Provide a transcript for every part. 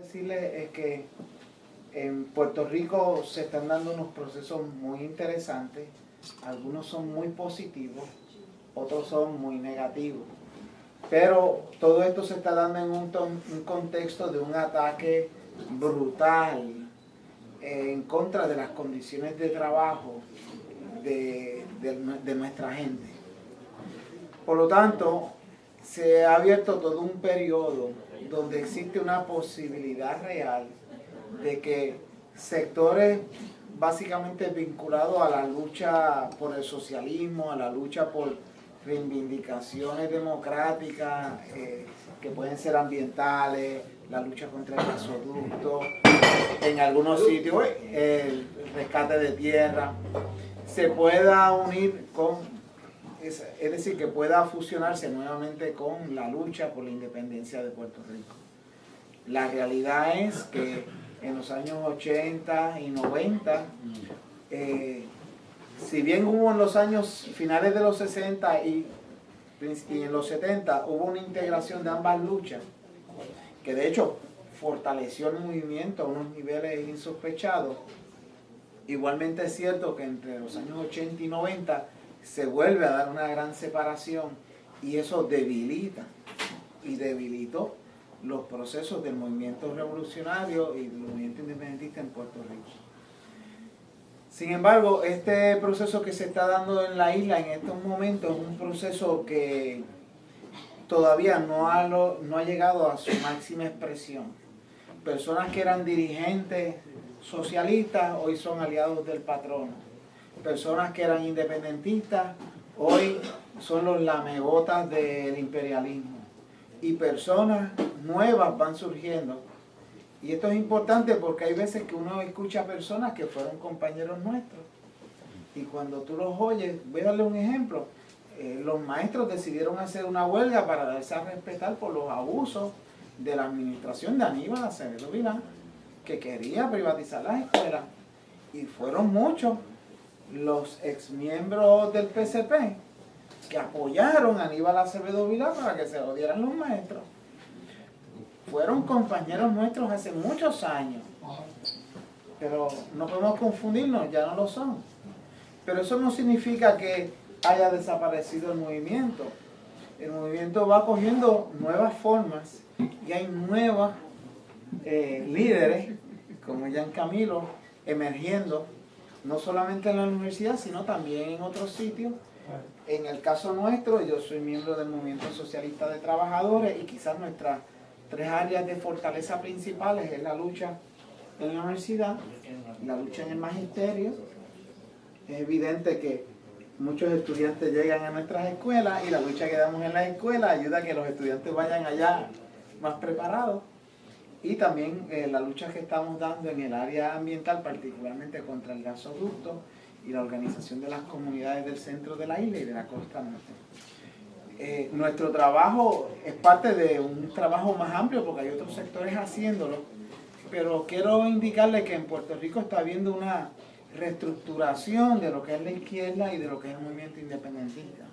decirles es que en Puerto Rico se están dando unos procesos muy interesantes. Algunos son muy positivos, otros son muy negativos. Pero todo esto se está dando en un contexto de un ataque brutal en contra de las condiciones de trabajo de nuestra gente. Por lo tanto, se ha abierto todo un periodo donde existe una posibilidad real de que sectores básicamente vinculados a la lucha por el socialismo, a la lucha por reivindicaciones democráticas que pueden ser ambientales, la lucha contra el gasoducto, en algunos sitios el rescate de tierra, se pueda unir es decir, que pueda fusionarse nuevamente con la lucha por la independencia de Puerto Rico. La realidad es que en los años 80 y 90, si bien hubo en los años finales de los 60 y en los 70 hubo una integración de ambas luchas, que de hecho fortaleció el movimiento a unos niveles insospechados, igualmente es cierto que entre los años 80 y 90 se vuelve a dar una gran separación y eso debilita y debilitó los procesos del movimiento revolucionario y del movimiento independentista en Puerto Rico. Sin embargo, este proceso que se está dando en la isla en estos momentos es un proceso que todavía no ha llegado a su máxima expresión. Personas que eran dirigentes socialistas hoy son aliados del patrono. Personas que eran independentistas hoy son los lamebotas del imperialismo. Y personas nuevas van surgiendo. Y esto es importante porque hay veces que uno escucha personas que fueron compañeros nuestros. Y cuando tú los oyes, voy a darle un ejemplo. Los maestros decidieron hacer una huelga para darse a respetar por los abusos de la administración de Aníbal Acevedo Vilá, que quería privatizar las escuelas. Y fueron muchos los exmiembros del PCP que apoyaron a Aníbal Acevedo Vilá para que se odiaran los maestros. Fueron compañeros nuestros hace muchos años, pero no podemos confundirnos, ya no lo son. Pero eso no significa que haya desaparecido el movimiento. El movimiento va cogiendo nuevas formas y hay nuevos líderes, como Jan Camilo, emergiendo, no solamente en la universidad, sino también en otros sitios. En el caso nuestro, yo soy miembro del Movimiento Socialista de Trabajadores y quizás nuestras 3 áreas de fortaleza principales es la lucha en la universidad, la lucha en el magisterio. Es evidente que muchos estudiantes llegan a nuestras escuelas y la lucha que damos en las escuelas ayuda a que los estudiantes vayan allá más preparados. Y también la lucha que estamos dando en el área ambiental, particularmente contra el gasoducto y la organización de las comunidades del centro de la isla y de la costa norte. Nuestro trabajo es parte de un trabajo más amplio porque hay otros sectores haciéndolo, pero quiero indicarle que en Puerto Rico está habiendo una reestructuración de lo que es la izquierda y de lo que es el movimiento independentista.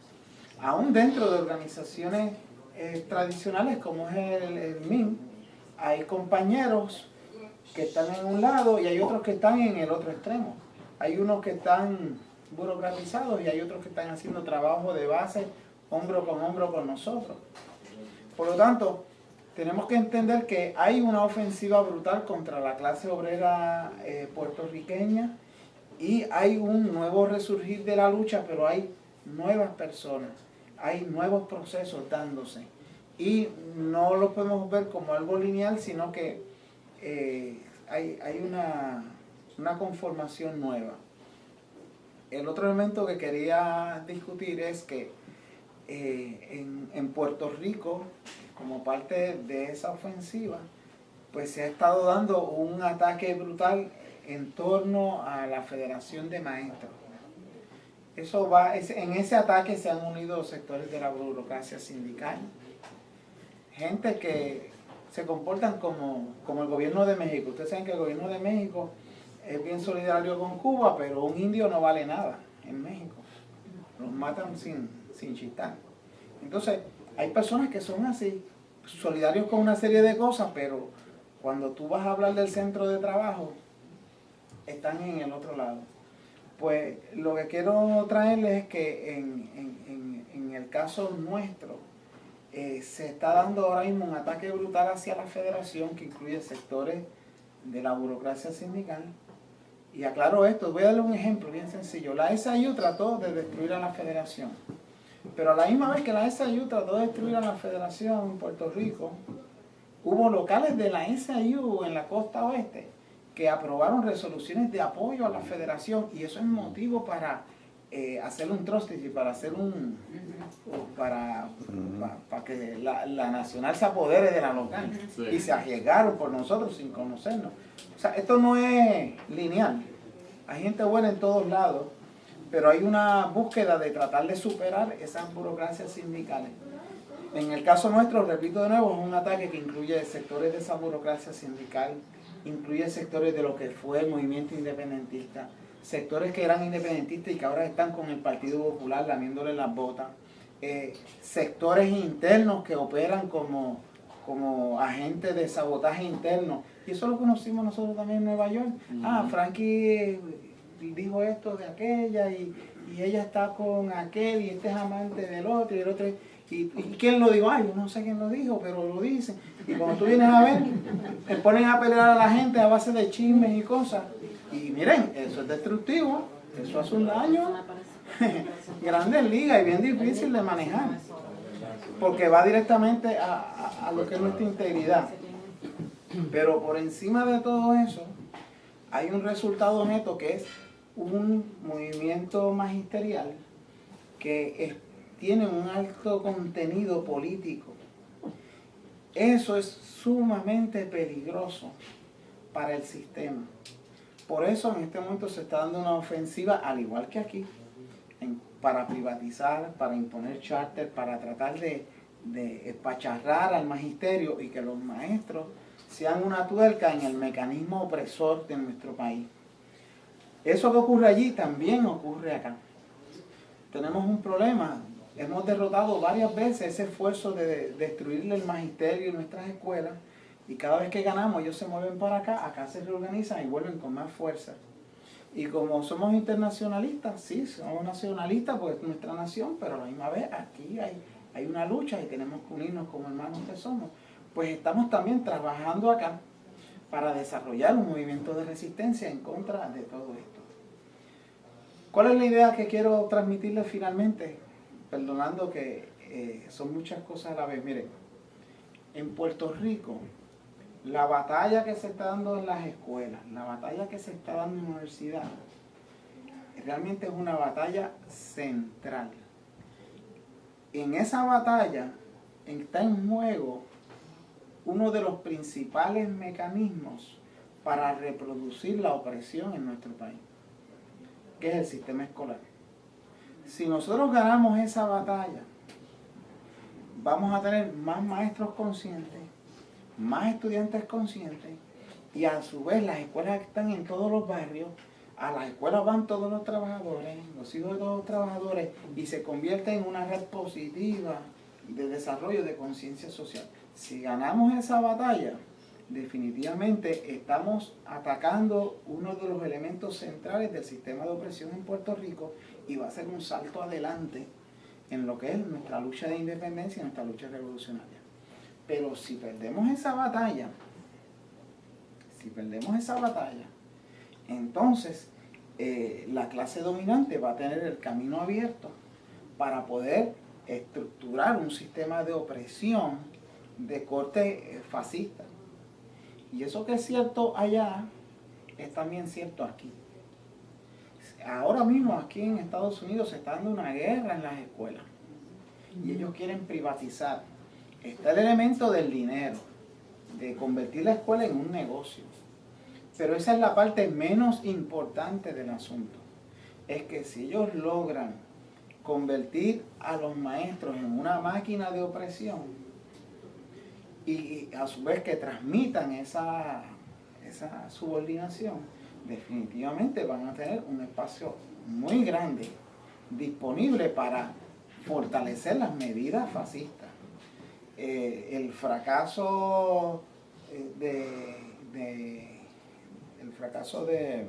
Aún dentro de organizaciones tradicionales como es el MIN, hay compañeros que están en un lado y hay otros que están en el otro extremo. Hay unos que están burocratizados y hay otros que están haciendo trabajo de base hombro con nosotros. Por lo tanto, tenemos que entender que hay una ofensiva brutal contra la clase obrera puertorriqueña y hay un nuevo resurgir de la lucha, pero hay nuevas personas, hay nuevos procesos dándose. Y no lo podemos ver como algo lineal, sino que hay una conformación nueva. El otro elemento que quería discutir es que en Puerto Rico, como parte de esa ofensiva, pues se ha estado dando un ataque brutal en torno a la Federación de Maestros. En ese ataque se han unido sectores de la burocracia sindical, gente que se comportan como el gobierno de México. Ustedes saben que el gobierno de México es bien solidario con Cuba, pero un indio no vale nada en México. Los matan sin chistar. Entonces, hay personas que son así, solidarios con una serie de cosas, pero cuando tú vas a hablar del centro de trabajo, están en el otro lado. Pues lo que quiero traerles es que en el caso nuestro, se está dando ahora mismo un ataque brutal hacia la federación que incluye sectores de la burocracia sindical. Y aclaro esto, voy a darle un ejemplo bien sencillo. La SIU trató de destruir a la federación, pero a la misma vez que la SIU trató de destruir a la federación en Puerto Rico, hubo locales de la SIU en la costa oeste que aprobaron resoluciones de apoyo a la federación, y eso es motivo para hacer un trustee, para hacer para que la nacional se apodere de la local. Sí. Y se arriesgaron por nosotros sin conocernos. O sea, esto no es lineal. Hay gente buena en todos lados, pero hay una búsqueda de tratar de superar esas burocracias sindicales. En el caso nuestro, repito de nuevo, es un ataque que incluye sectores de esa burocracia sindical, incluye sectores de lo que fue el movimiento independentista, sectores que eran independentistas y que ahora están con el Partido Popular lamiéndole las botas, sectores internos que operan como agentes de sabotaje interno. Y eso lo conocimos nosotros también en Nueva York. Frankie dijo esto de aquella y ella está con aquel y este es amante del otro y el otro. ¿Y quién lo dijo? Yo no sé quién lo dijo, pero lo dicen. Y cuando tú vienes a ver, te ponen a pelear a la gente a base de chismes y cosas. Y miren, eso es destructivo, eso hace un daño grande en liga y bien difícil de manejar, porque va directamente a lo que es nuestra integridad. Pero por encima de todo eso, hay un resultado neto que es un movimiento magisterial que tiene un alto contenido político. Eso es sumamente peligroso para el sistema. Por eso en este momento se está dando una ofensiva, al igual que aquí, para privatizar, para imponer charter, para tratar de espacharrar al magisterio y que los maestros sean una tuerca en el mecanismo opresor de nuestro país. Eso que ocurre allí también ocurre acá. Tenemos un problema. Hemos derrotado varias veces ese esfuerzo de destruirle el magisterio en nuestras escuelas, y cada vez que ganamos ellos se mueven para acá se reorganizan y vuelven con más fuerza. Y como somos internacionalistas, sí, somos nacionalistas porque es nuestra nación, pero a la misma vez aquí hay una lucha y tenemos que unirnos como hermanos que somos. Pues estamos también trabajando acá para desarrollar un movimiento de resistencia en contra de todo esto. ¿Cuál es la idea que quiero transmitirles finalmente? Perdonando que son muchas cosas a la vez. Miren, en Puerto Rico, la batalla que se está dando en las escuelas, la batalla que se está dando en la universidad, realmente es una batalla central. En esa batalla está en juego uno de los principales mecanismos para reproducir la opresión en nuestro país, que es el sistema escolar. Si nosotros ganamos esa batalla, vamos a tener más maestros conscientes, más estudiantes conscientes, y a su vez las escuelas que están en todos los barrios, a las escuelas van todos los trabajadores, los hijos de todos los trabajadores, y se convierte en una red positiva de desarrollo de conciencia social. Si ganamos esa batalla, definitivamente estamos atacando uno de los elementos centrales del sistema de opresión en Puerto Rico, y va a ser un salto adelante en lo que es nuestra lucha de independencia y nuestra lucha revolucionaria. Pero si perdemos esa batalla, entonces la clase dominante va a tener el camino abierto para poder estructurar un sistema de opresión de corte fascista. Y eso que es cierto allá, es también cierto aquí. Ahora mismo aquí en Estados Unidos se está dando una guerra en las escuelas y ellos quieren privatizar. Está el elemento del dinero, de convertir la escuela en un negocio. Pero esa es la parte menos importante del asunto. Es que si ellos logran convertir a los maestros en una máquina de opresión y a su vez que transmitan esa subordinación, definitivamente van a tener un espacio muy grande disponible para fortalecer las medidas fascistas. El fracaso de fracaso de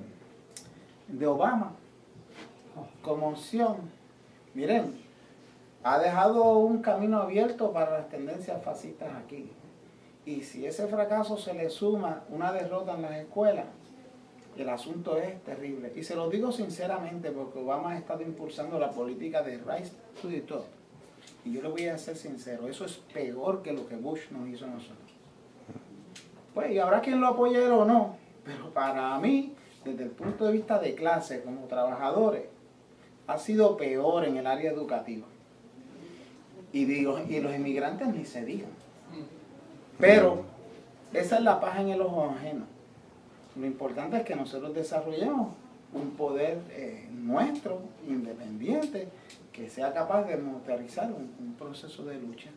Obama como opción, miren, ha dejado un camino abierto para las tendencias fascistas aquí. Y si ese fracaso se le suma una derrota en las escuelas, el asunto es terrible. Y se lo digo sinceramente porque Obama ha estado impulsando la política de Rise to the Top. Y yo le voy a ser sincero, eso es peor que lo que Bush nos hizo a nosotros. Pues, y habrá quien lo apoye o no, pero para mí, desde el punto de vista de clase, como trabajadores, ha sido peor en el área educativa. Y los inmigrantes ni se digan. Pero esa es la paja en el ojo ajeno. Lo importante es que nosotros desarrollemos un poder nuestro, independiente, que sea capaz de motorizar un proceso de lucha.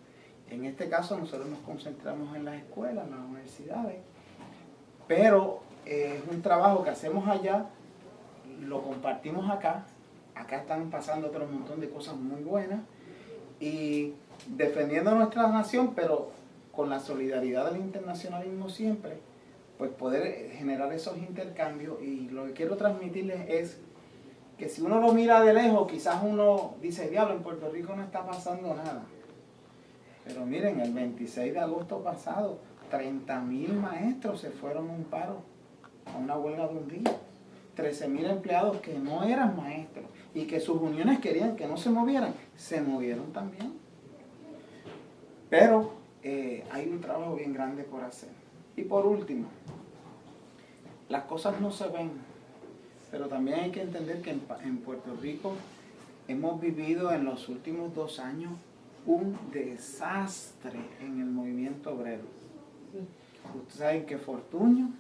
En este caso nosotros nos concentramos en las escuelas, en las universidades, pero es un trabajo que hacemos allá, lo compartimos acá. Acá están pasando otro montón de cosas muy buenas y defendiendo nuestra nación, pero con la solidaridad del internacionalismo siempre, pues poder generar esos intercambios. Y lo que quiero transmitirles es que si uno lo mira de lejos, quizás uno dice, diablo, en Puerto Rico no está pasando nada. Pero miren, el 26 de agosto pasado, 30,000 maestros se fueron a un paro, a una huelga de un día. 13,000 empleados que no eran maestros y que sus uniones querían que no se movieran, se movieron también. Pero hay un trabajo bien grande por hacer. Y por último, las cosas no se ven, pero también hay que entender que en Puerto Rico hemos vivido en los últimos 2 años un desastre en el movimiento obrero. Ustedes saben que Fortuño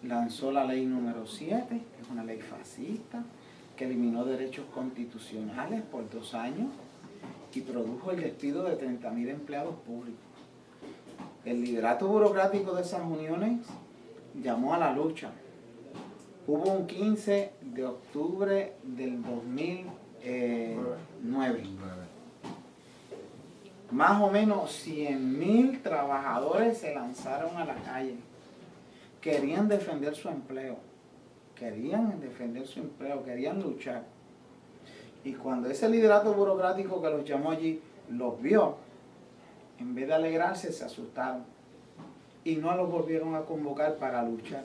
lanzó la ley número 7, que es una ley fascista, que eliminó derechos constitucionales por 2 años y produjo el despido de 30,000 empleados públicos. El liderato burocrático de esas uniones llamó a la lucha. Hubo un 15 de octubre del 2009. Más o menos 100,000 trabajadores se lanzaron a la calle. Querían defender su empleo. Querían luchar. Y cuando ese liderato burocrático que los llamó allí los vio, en vez de alegrarse, se asustaron. Y no los volvieron a convocar para luchar.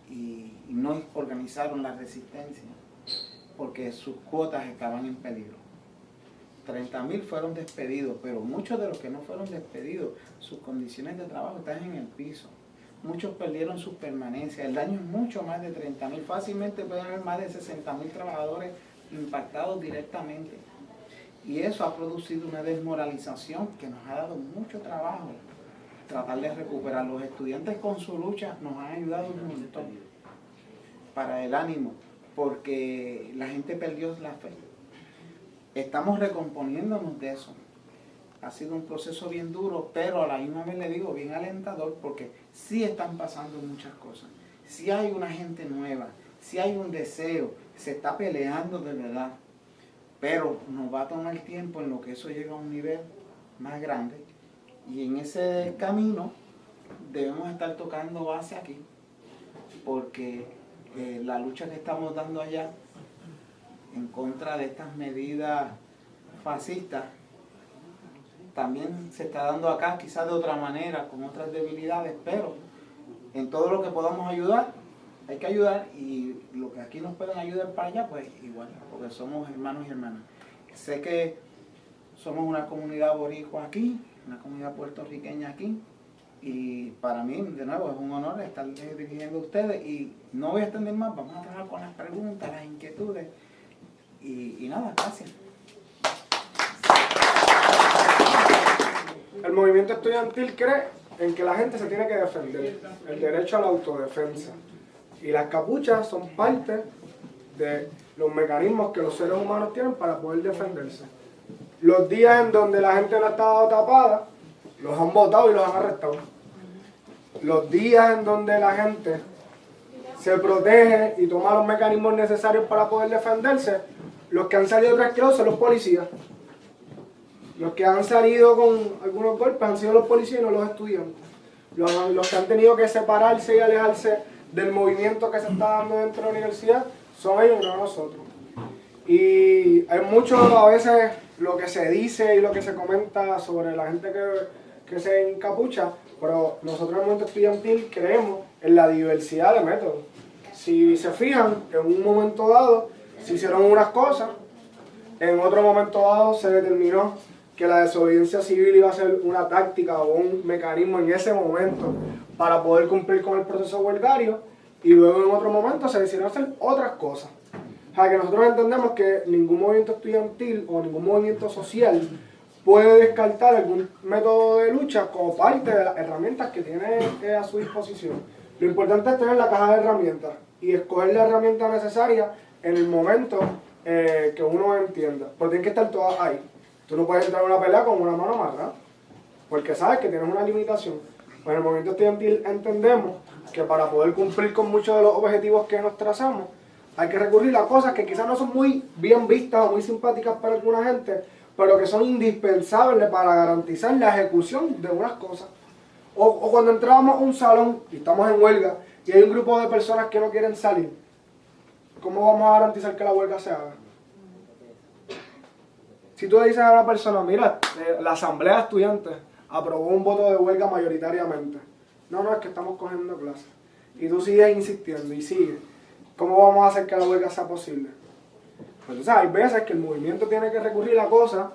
Y no organizaron la resistencia, porque sus cuotas estaban en peligro. 30,000 fueron despedidos, pero muchos de los que no fueron despedidos, sus condiciones de trabajo están en el piso. Muchos perdieron sus permanencias. El daño es mucho más de 30,000. Fácilmente pueden haber más de 60,000 trabajadores impactados directamente. Y eso ha producido una desmoralización que nos ha dado mucho trabajo tratar de recuperar. Los estudiantes con su lucha nos han ayudado un montón para el ánimo, porque la gente perdió la fe. Estamos recomponiéndonos de eso. Ha sido un proceso bien duro, pero a la misma vez le digo bien alentador, porque sí están pasando muchas cosas. Sí hay una gente nueva, sí hay un deseo, se está peleando de verdad. Pero nos va a tomar tiempo en lo que eso llega a un nivel más grande. Y en ese camino debemos estar tocando base aquí, porque la lucha que estamos dando allá en contra de estas medidas fascistas también se está dando acá, quizás de otra manera, con otras debilidades, pero en todo lo que podamos ayudar, hay que ayudar, y lo que aquí nos pueden ayudar para allá, pues igual, porque somos hermanos y hermanas. Sé que somos una comunidad boricua aquí, una comunidad puertorriqueña aquí, y para mí, de nuevo, es un honor estar dirigiendo a ustedes, y no voy a extender más, vamos a trabajar con las preguntas, las inquietudes, y nada, gracias. El movimiento estudiantil cree en que la gente se tiene que defender, el derecho a la autodefensa. Y las capuchas son parte de los mecanismos que los seres humanos tienen para poder defenderse. Los días en donde la gente no ha estado tapada, los han botado y los han arrestado. Los días en donde la gente se protege y toma los mecanismos necesarios para poder defenderse, los que han salido tranquilos son los policías. Los que han salido con algunos golpes han sido los policías y no los estudiantes. Los que han tenido que separarse y alejarse del movimiento que se está dando dentro de la universidad son ellos y no nosotros. Y hay mucho a veces lo que se dice y lo que se comenta sobre la gente que se encapucha, pero nosotros en el movimiento estudiantil creemos en la diversidad de métodos. Si se fijan, en un momento dado se hicieron unas cosas, en otro momento dado se determinó que la desobediencia civil iba a ser una táctica o un mecanismo en ese momento para poder cumplir con el proceso huelgario, y luego en otro momento se decidieron hacer otras cosas. O sea, que nosotros entendemos que ningún movimiento estudiantil o ningún movimiento social puede descartar algún método de lucha como parte de las herramientas que tiene a su disposición. Lo importante es tener la caja de herramientas y escoger la herramienta necesaria en el momento que uno entienda. Pero tienen que estar todas ahí. Tú no puedes entrar a una pelea con una mano amarrada, porque sabes que tienes una limitación. Pues en el movimiento estudiantil entendemos que para poder cumplir con muchos de los objetivos que nos trazamos, hay que recurrir a cosas que quizás no son muy bien vistas o muy simpáticas para alguna gente, pero que son indispensables para garantizar la ejecución de unas cosas. O cuando entramos a un salón y estamos en huelga y hay un grupo de personas que no quieren salir, ¿cómo vamos a garantizar que la huelga se haga? Si tú le dices a una persona, mira, la asamblea de estudiantes aprobó un voto de huelga mayoritariamente. No, es que estamos cogiendo clases. Y tú sigues insistiendo y sigues. ¿Cómo vamos a hacer que la huelga sea posible? Pues, o sea, hay veces que el movimiento tiene que recurrir a cosas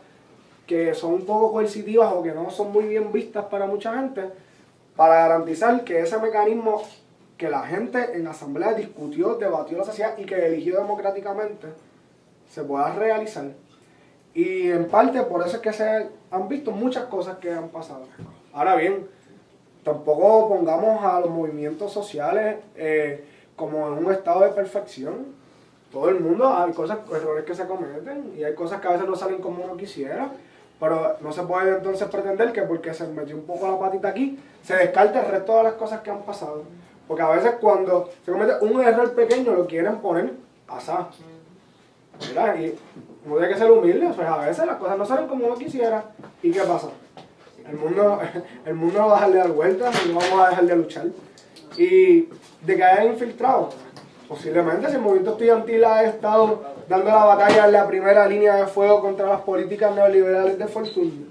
que son un poco coercitivas o que no son muy bien vistas para mucha gente, para garantizar que ese mecanismo que la gente en asamblea discutió, debatió la sociedad y que eligió democráticamente, se pueda realizar. Y en parte por eso es que se han visto muchas cosas que han pasado. Ahora bien, tampoco pongamos a los movimientos sociales como en un estado de perfección. Todo el mundo, hay errores que se cometen y hay cosas que a veces no salen como uno quisiera, pero no se puede entonces pretender que porque se metió un poco la patita aquí, se descarte el resto de las cosas que han pasado. Porque a veces cuando se comete un error pequeño lo quieren poner asá. Mira, y uno tiene que ser humilde, pues a veces las cosas no salen como uno quisiera. ¿Y qué pasa? El mundo no va a dejar de dar vueltas, no vamos a dejar de luchar. Y de que hayan infiltrado, posiblemente si el movimiento estudiantil ha estado dando la batalla en la primera línea de fuego contra las políticas neoliberales de Fortuny.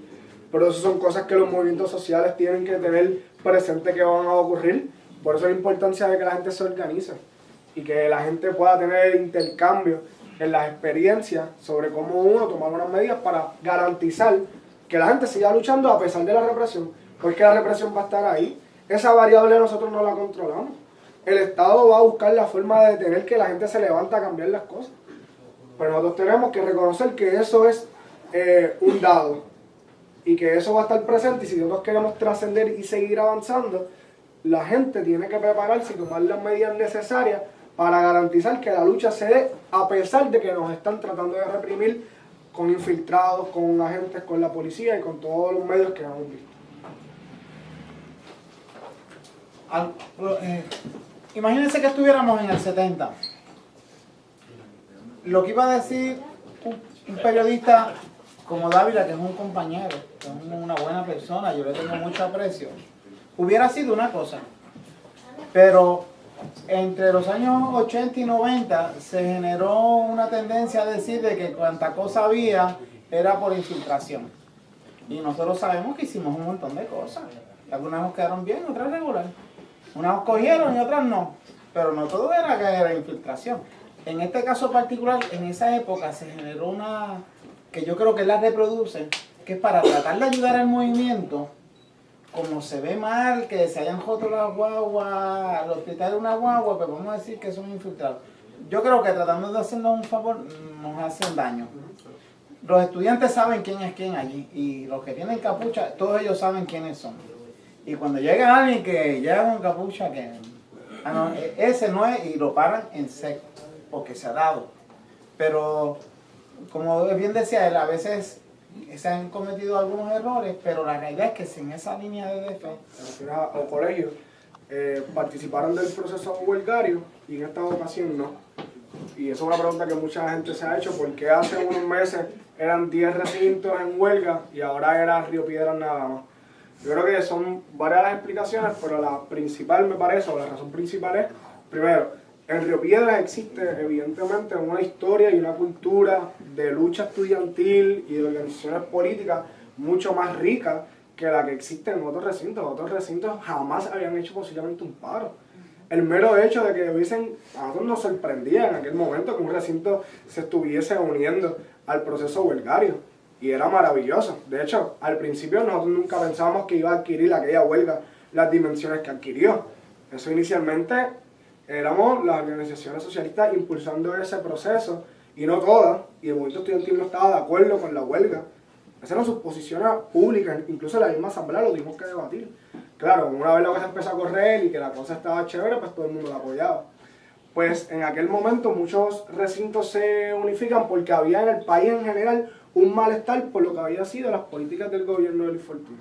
Pero eso son cosas que los movimientos sociales tienen que tener presente que van a ocurrir. Por eso la importancia de que la gente se organice y que la gente pueda tener intercambio en las experiencias sobre cómo uno tomar unas medidas para garantizar que la gente siga luchando a pesar de la represión, porque la represión va a estar ahí. Esa variable nosotros no la controlamos. El Estado va a buscar la forma de detener que la gente se levanta a cambiar las cosas. Pero nosotros tenemos que reconocer que eso es un dado y que eso va a estar presente, y si nosotros queremos trascender y seguir avanzando, la gente tiene que prepararse y tomar las medidas necesarias para garantizar que la lucha se dé a pesar de que nos están tratando de reprimir con infiltrados, con agentes, con la policía y con todos los medios que hemos visto. Imagínense que estuviéramos en el 70. Lo que iba a decir un periodista como Dávila, que es un compañero, que es una buena persona, yo le tengo mucho aprecio, hubiera sido una cosa. Pero entre los años 80 y 90 se generó una tendencia a decir de que cuanta cosa había era por infiltración. Y nosotros sabemos que hicimos un montón de cosas. Algunas nos quedaron bien, otras regular. Unas nos cogieron y otras no. Pero no todo era que era infiltración. En este caso particular, en esa época se generó una, que yo creo que la reproduce, que es para tratar de ayudar al movimiento. Como se ve mal que se hayan roto las guaguas, al hospital de una guagua, pues vamos a decir que son infiltrados. Yo creo que tratando de hacernos un favor nos hacen daño. Los estudiantes saben quién es quién allí y los que tienen capucha, todos ellos saben quiénes son. Y cuando llega alguien que llega con capucha, que no, ese no es, y lo paran en seco, porque se ha dado. Pero como bien decía él, a veces se han cometido algunos errores, pero la realidad es que sin esa línea de defensa o colegios participaron del proceso huelgario y en esta ocasión no. Y eso es una pregunta que mucha gente se ha hecho, porque hace unos meses eran 10 recintos en huelga y ahora era Río Piedras nada más. Yo creo que son varias las explicaciones, pero la principal me parece, o la razón principal es Primero, en Río Piedras existe evidentemente una historia y una cultura de lucha estudiantil y de organizaciones políticas mucho más rica que la que existe en otros recintos. Otros recintos jamás habían hecho posiblemente un paro. El mero hecho de que a nosotros nos sorprendía en aquel momento que un recinto se estuviese uniendo al proceso huelgario. Y era maravilloso. De hecho, al principio nosotros nunca pensábamos que iba a adquirir aquella huelga las dimensiones que adquirió. Eso inicialmente éramos las organizaciones socialistas impulsando ese proceso, y no todas, y el movimiento estudiantil no estaba de acuerdo con la huelga. Esas eran sus posiciones públicas, incluso en la misma asamblea lo tuvimos que debatir. Claro, una vez la cosa empezó a correr y que la cosa estaba chévere, pues todo el mundo la apoyaba. Pues en aquel momento muchos recintos se unifican porque había en el país en general un malestar por lo que había sido las políticas del gobierno de Luis Fortuño.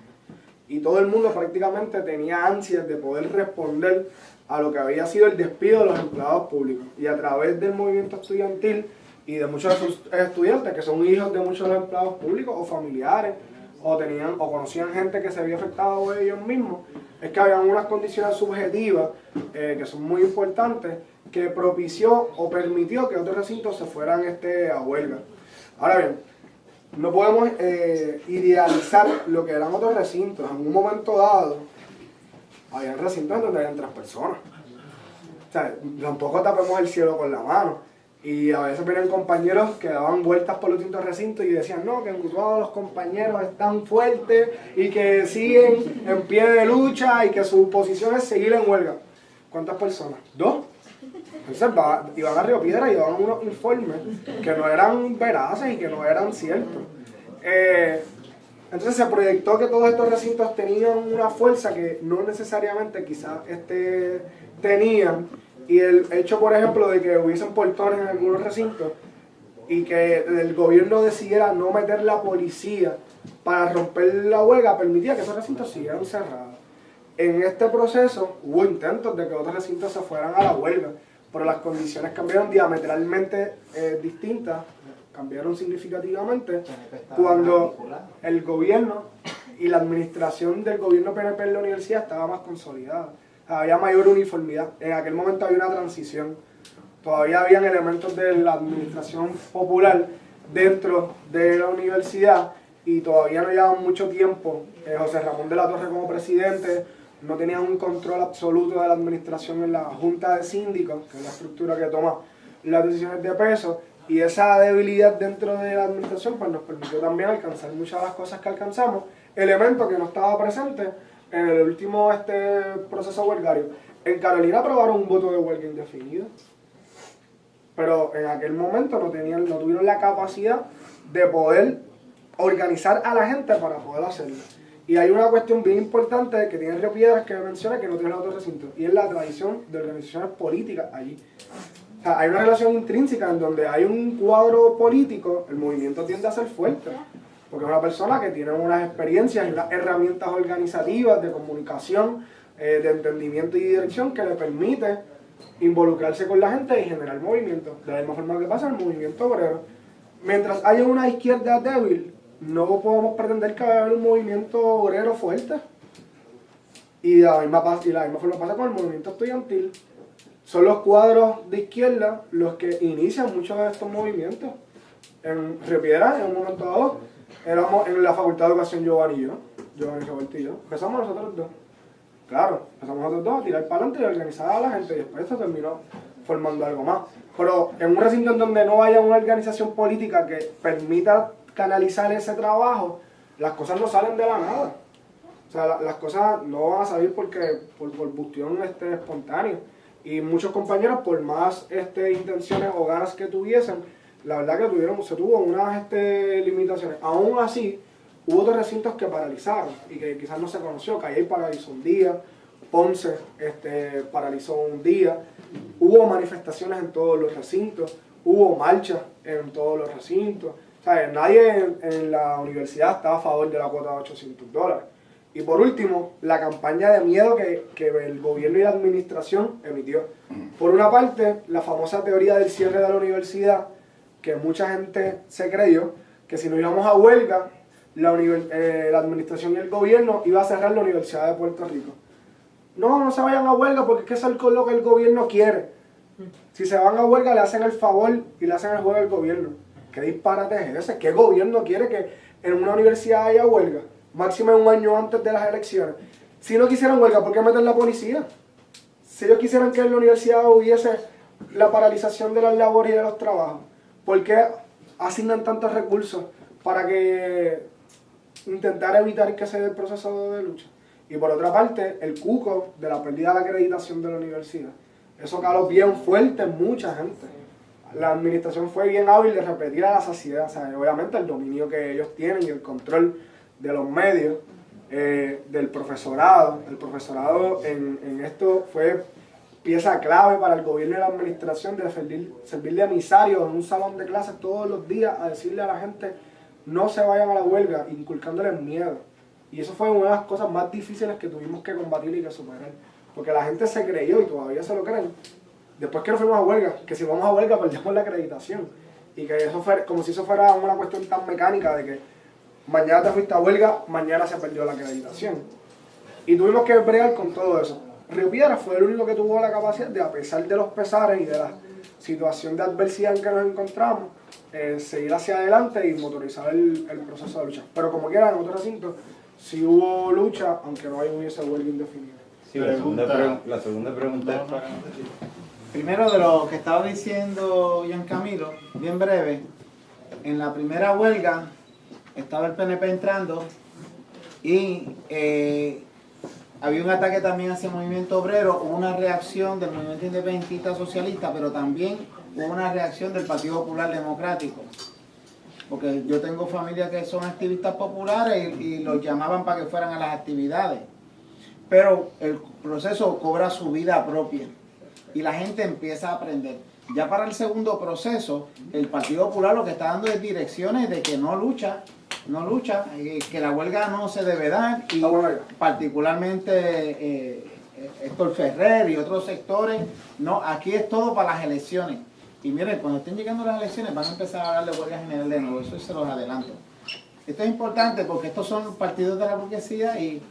Y todo el mundo prácticamente tenía ansias de poder responder a lo que había sido el despido de los empleados públicos. Y a través del movimiento estudiantil y de muchos de sus estudiantes, que son hijos de muchos de los empleados públicos o familiares, o conocían gente que se había afectado por ellos mismos, es que habían unas condiciones subjetivas que son muy importantes, que propició o permitió que otros recintos se fueran a huelga. Ahora bien, no podemos idealizar lo que eran otros recintos. En un momento dado, había recintos donde habían 3 personas. O sea, tampoco tapemos el cielo con la mano. Y a veces venían compañeros que daban vueltas por los distintos recintos y decían, no, que todos los compañeros están fuertes y que siguen en pie de lucha y que su posición es seguir en huelga. ¿Cuántas personas? 2. Entonces iban a Río Piedras y daban unos informes que no eran veraces y que no eran ciertos. Entonces se proyectó que todos estos recintos tenían una fuerza que no necesariamente quizás tenían. Y el hecho, por ejemplo, de que hubiesen portones en algunos recintos y que el gobierno decidiera no meter la policía para romper la huelga, permitía que esos recintos siguieran cerrados. En este proceso hubo intentos de que otros recintos se fueran a la huelga, pero las condiciones cambiaron diametralmente distintas, cambiaron significativamente cuando el gobierno y la administración del gobierno PNP en la universidad estaba más consolidada. Había mayor uniformidad. En aquel momento había una transición. Todavía habían elementos de la administración popular dentro de la universidad y todavía no llevaban mucho tiempo. José Ramón de la Torre como presidente, no tenían un control absoluto de la administración en la Junta de Síndicos, que es la estructura que toma las decisiones de peso, y esa debilidad dentro de la administración pues nos permitió también alcanzar muchas de las cosas que alcanzamos, elemento que no estaba presente en el último proceso huelgario. En Carolina aprobaron un voto de huelga indefinido, pero en aquel momento no tuvieron la capacidad de poder organizar a la gente para poder hacerlo. Y hay una cuestión bien importante que tiene Río Piedras que menciona que no tiene otro recinto, y es la tradición de organizaciones políticas allí. O sea, hay una relación intrínseca en donde hay un cuadro político, el movimiento tiende a ser fuerte, porque es una persona que tiene unas experiencias y unas herramientas organizativas de comunicación, de entendimiento y dirección que le permite involucrarse con la gente y generar movimiento. De la misma forma que pasa en el movimiento obrero. Mientras haya una izquierda débil, no podemos pretender que haya un movimiento obrero fuerte. Y de la misma forma pasa con el movimiento estudiantil. Son los cuadros de izquierda los que inician muchos de estos movimientos. En Río Piedras, en un momento dado, éramos en la Facultad de Educación Giovanni Revuelto y yo. Empezamos nosotros 2. Claro, empezamos nosotros 2 a tirar para adelante y a organizar a la gente. Y después esto terminó formando algo más. Pero en un recinto en donde no haya una organización política que permita canalizar ese trabajo, las cosas no salen de la nada. O sea, las cosas no van a salir por bustión espontáneo. Y muchos compañeros, por más intenciones o ganas que tuviesen, la verdad que se tuvo unas limitaciones. Aún así, hubo otros recintos que paralizaron y que quizás no se conoció. Calley paralizó un día, Ponce paralizó un día. Hubo manifestaciones en todos los recintos, hubo marchas en todos los recintos. O sea, nadie en la universidad estaba a favor de la cuota de $800. Y por último, la campaña de miedo que el gobierno y la administración emitió. Por una parte, la famosa teoría del cierre de la universidad, que mucha gente se creyó que si nos íbamos a huelga, la administración y el gobierno iba a cerrar la Universidad de Puerto Rico. no se vayan a huelga porque es que eso es lo que el gobierno quiere. Si se van a huelga le hacen el favor y le hacen el juego al gobierno. ¿Qué disparate es ese? ¿Qué gobierno quiere que en una universidad haya huelga? Máximo un año antes de las elecciones. Si no quisieran huelga, ¿por qué meten la policía? Si ellos quisieran que en la universidad hubiese la paralización de las labores y de los trabajos, ¿por qué asignan tantos recursos para que intentar evitar que se dé el proceso de lucha? Y por otra parte, el cuco de la pérdida de la acreditación de la universidad. Eso caló bien fuerte en mucha gente. La administración fue bien hábil de repetir a la saciedad, o sea, obviamente el dominio que ellos tienen y el control de los medios, del profesorado. El profesorado en esto fue pieza clave para el gobierno y la administración de servir de emisario en un salón de clases todos los días a decirle a la gente no se vayan a la huelga, inculcándoles miedo. Y eso fue una de las cosas más difíciles que tuvimos que combatir y que superar. Porque la gente se creyó y todavía se lo creen. Después que nos fuimos a huelga, que si vamos a huelga perdemos la acreditación. Y que eso fue como si eso fuera una cuestión tan mecánica de que mañana te fuiste a huelga, mañana se perdió la acreditación. Y tuvimos que bregar con todo eso. Río Piedras fue el único que tuvo la capacidad de, a pesar de los pesares y de la situación de adversidad en que nos encontramos, seguir hacia adelante y motorizar el proceso de lucha. Pero como quiera, en otro recinto, sí hubo lucha, aunque no hubiese huelga indefinida. Sí, la segunda pregunta es para... Primero, de lo que estaba diciendo Gian Camilo, bien breve, en la primera huelga estaba el PNP entrando y había un ataque también hacia el movimiento obrero, hubo una reacción del movimiento independentista socialista, pero también hubo una reacción del Partido Popular Democrático. Porque yo tengo familias que son activistas populares y los llamaban para que fueran a las actividades. Pero el proceso cobra su vida propia y la gente empieza a aprender. Ya para el segundo proceso, el Partido Popular lo que está dando es direcciones de que no lucha, que la huelga no se debe dar, y particularmente Héctor Ferrer y otros sectores, no, aquí es todo para las elecciones. Y miren, cuando estén llegando las elecciones van a empezar a hablar de huelga general de nuevo, eso se los adelanto. Esto es importante porque estos son partidos de la burguesía y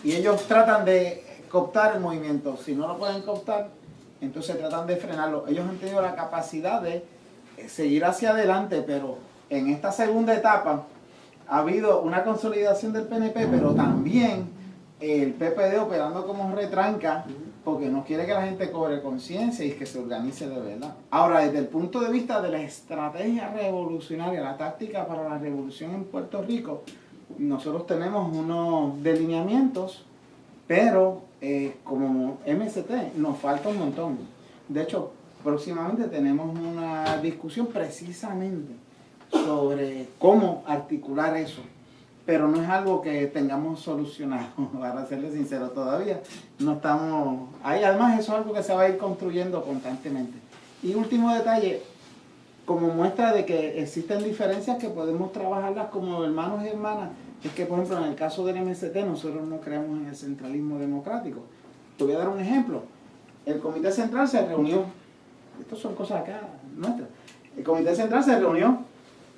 ellos tratan de cooptar el movimiento. Si no lo pueden cooptar, entonces tratan de frenarlo. Ellos han tenido la capacidad de seguir hacia adelante, pero en esta segunda etapa ha habido una consolidación del PNP, pero también el PPD operando como retranca, porque no quiere que la gente cobre conciencia y que se organice de verdad. Ahora, desde el punto de vista de la estrategia revolucionaria, la táctica para la revolución en Puerto Rico, nosotros tenemos unos delineamientos, pero como MST nos falta un montón. De hecho, próximamente tenemos una discusión precisamente sobre cómo articular eso, pero no es algo que tengamos solucionado, para serles sincero, todavía no estamos ahí. Además, eso es algo que se va a ir construyendo constantemente. Y último detalle, como muestra de que existen diferencias que podemos trabajarlas como hermanos y hermanas, es que, por ejemplo, en el caso del MST, nosotros no creemos en el centralismo democrático. Te voy a dar un ejemplo. El Comité Central se reunió, estas son cosas acá nuestras, el Comité Central se reunió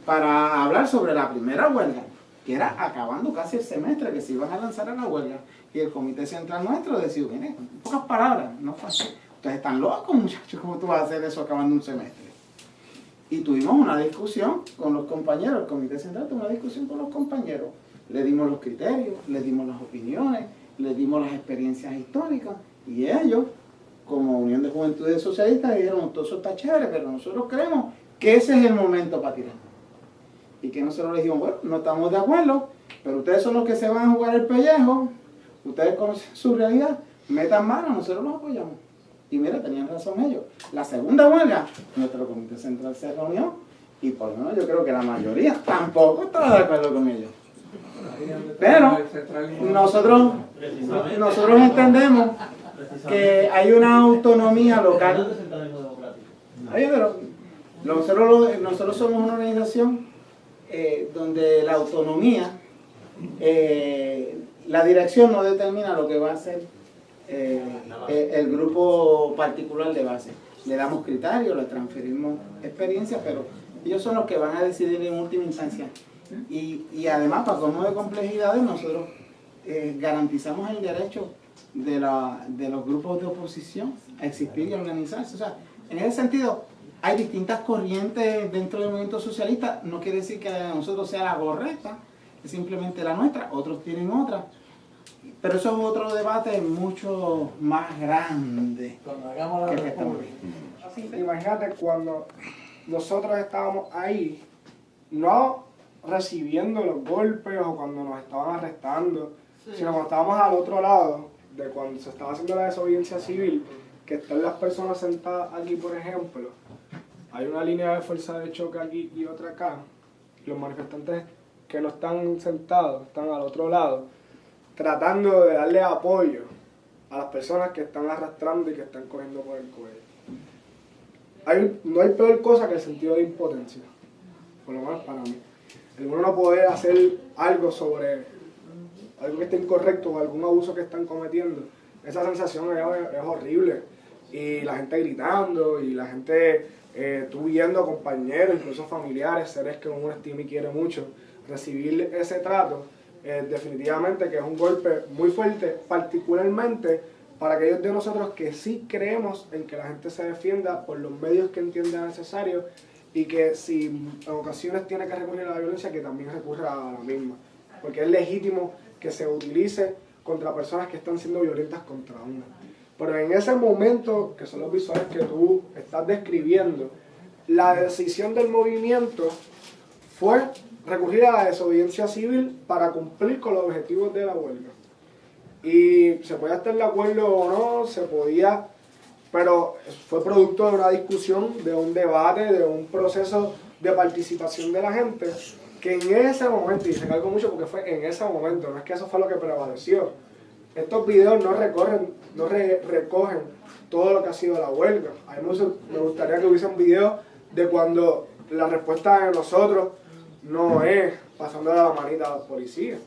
para hablar sobre la primera huelga, que era acabando casi el semestre, que se iban a lanzar a la huelga. Y el Comité Central nuestro decidió, mire, en pocas palabras, no fue así. Ustedes están locos, muchachos, ¿cómo tú vas a hacer eso acabando un semestre? Y tuvimos una discusión con los compañeros, el Comité Central tuvo una discusión con los compañeros. Le dimos los criterios, le dimos las opiniones, le dimos las experiencias históricas, y ellos, como Unión de Juventudes Socialistas, dijeron, todo eso está chévere, pero nosotros creemos que ese es el momento para tirar. Y que nosotros les dijimos, bueno, no estamos de acuerdo, pero ustedes son los que se van a jugar el pellejo, ustedes conocen su realidad, metan mano, nosotros los apoyamos. Y mira, tenían razón ellos. La segunda huelga, nuestro Comité Central se reunió, y por lo menos yo creo que la mayoría tampoco estaba de acuerdo con ellos. Pero nosotros entendemos que hay una autonomía local. Nosotros somos una organización donde la autonomía, la dirección no determina lo que va a hacer el grupo particular de base. Le damos criterios, le transferimos experiencia, pero ellos son los que van a decidir en última instancia. Y además, para colmo de complejidades, nosotros garantizamos el derecho de los grupos de oposición a existir y a organizarse. O sea, en ese sentido, hay distintas corrientes dentro del movimiento socialista. No quiere decir que la de nosotros sea la correcta, es simplemente la nuestra, otros tienen otra. Pero eso es otro debate mucho más grande que el que estamos viendo. Imagínate cuando nosotros estábamos ahí, no recibiendo los golpes o cuando nos estaban arrestando, sino cuando estábamos al otro lado de cuando se estaba haciendo la desobediencia civil, que están las personas sentadas aquí, por ejemplo, hay una línea de fuerza de choque aquí y otra acá, los manifestantes que no están sentados, están al otro lado, tratando de darle apoyo a las personas que están arrastrando y que están cogiendo por el cuello. No hay peor cosa que el sentido de impotencia, por lo menos para mí. El uno no poder hacer algo sobre algo que esté incorrecto o algún abuso que están cometiendo, esa sensación es horrible. Y la gente gritando, y la gente, tú viendo compañeros, incluso familiares, seres que uno estima y quiere mucho, recibir ese trato, definitivamente que es un golpe muy fuerte, particularmente para aquellos de nosotros que sí creemos en que la gente se defienda por los medios que entienda necesarios y que si en ocasiones tiene que recurrir a la violencia, que también recurra a la misma. Porque es legítimo que se utilice contra personas que están siendo violentas contra uno. Pero en ese momento, que son los visuales que tú estás describiendo, la decisión del movimiento fue recurrir a la desobediencia civil para cumplir con los objetivos de la huelga. Y se podía estar de acuerdo o no, se podía, pero fue producto de una discusión, de un debate, de un proceso de participación de la gente, que en ese momento, y recalco mucho porque fue en ese momento, no es que eso fue lo que prevaleció. Estos videos no recogen todo lo que ha sido la huelga. A mí me gustaría que hubiese un video de cuando la respuesta de nosotros no es pasando la manita a los policías.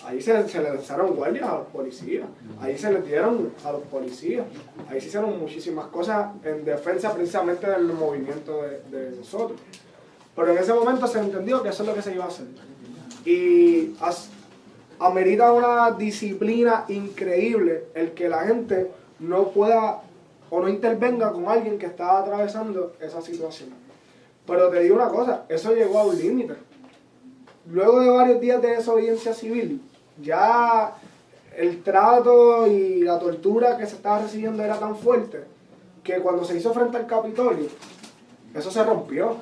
Ahí se le lanzaron guardias a los policías, ahí se les dieron a los policías, ahí se hicieron muchísimas cosas en defensa precisamente del movimiento de nosotros. Pero en ese momento se entendió que eso es lo que se iba a hacer. Y amerita una disciplina increíble el que la gente no pueda o no intervenga con alguien que está atravesando esa situación. Pero te digo una cosa, eso llegó a un límite. Luego de varios días de desobediencia civil, ya el trato y la tortura que se estaba recibiendo era tan fuerte que cuando se hizo frente al Capitolio, eso se rompió.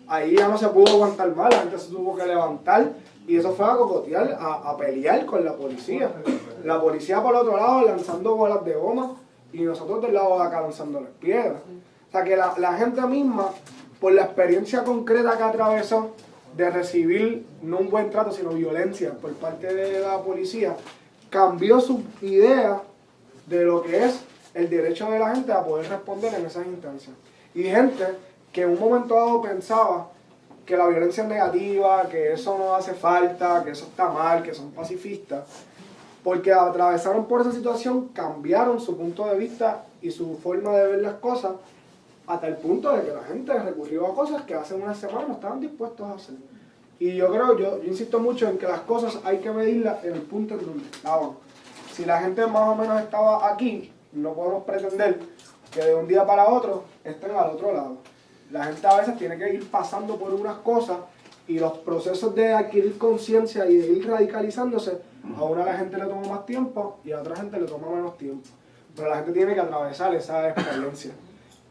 Ahí ya no se pudo aguantar más, la gente se tuvo que levantar y eso fue a cocotear, a pelear con la policía. La policía por el otro lado lanzando bolas de goma y nosotros del lado de acá lanzándoles piedras. O sea que la gente misma, por la experiencia concreta que atravesó de recibir no un buen trato, sino violencia por parte de la policía, cambió su idea de lo que es el derecho de la gente a poder responder en esas instancias. Y gente que en un momento dado pensaba que la violencia es negativa, que eso no hace falta, que eso está mal, que son pacifistas, porque atravesaron por esa situación, cambiaron su punto de vista y su forma de ver las cosas, hasta el punto de que la gente recurrió a cosas que hace unas semanas no estaban dispuestos a hacer. Y yo insisto mucho en que las cosas hay que medirlas en el punto en donde estaban. Si la gente más o menos estaba aquí, no podemos pretender que de un día para otro estén al otro lado. La gente a veces tiene que ir pasando por unas cosas y los procesos de adquirir conciencia y de ir radicalizándose, a una la gente le toma más tiempo y a otra gente le toma menos tiempo. Pero la gente tiene que atravesar esa experiencia.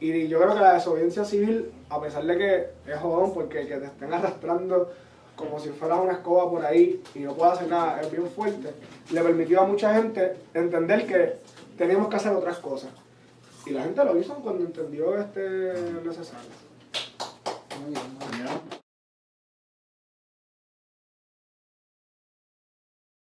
Y yo creo que la desobediencia civil, a pesar de que es jodón porque que te estén arrastrando como si fuera una escoba por ahí y no puedas hacer nada, es bien fuerte, le permitió a mucha gente entender que teníamos que hacer otras cosas. Y la gente lo hizo cuando entendió necesario.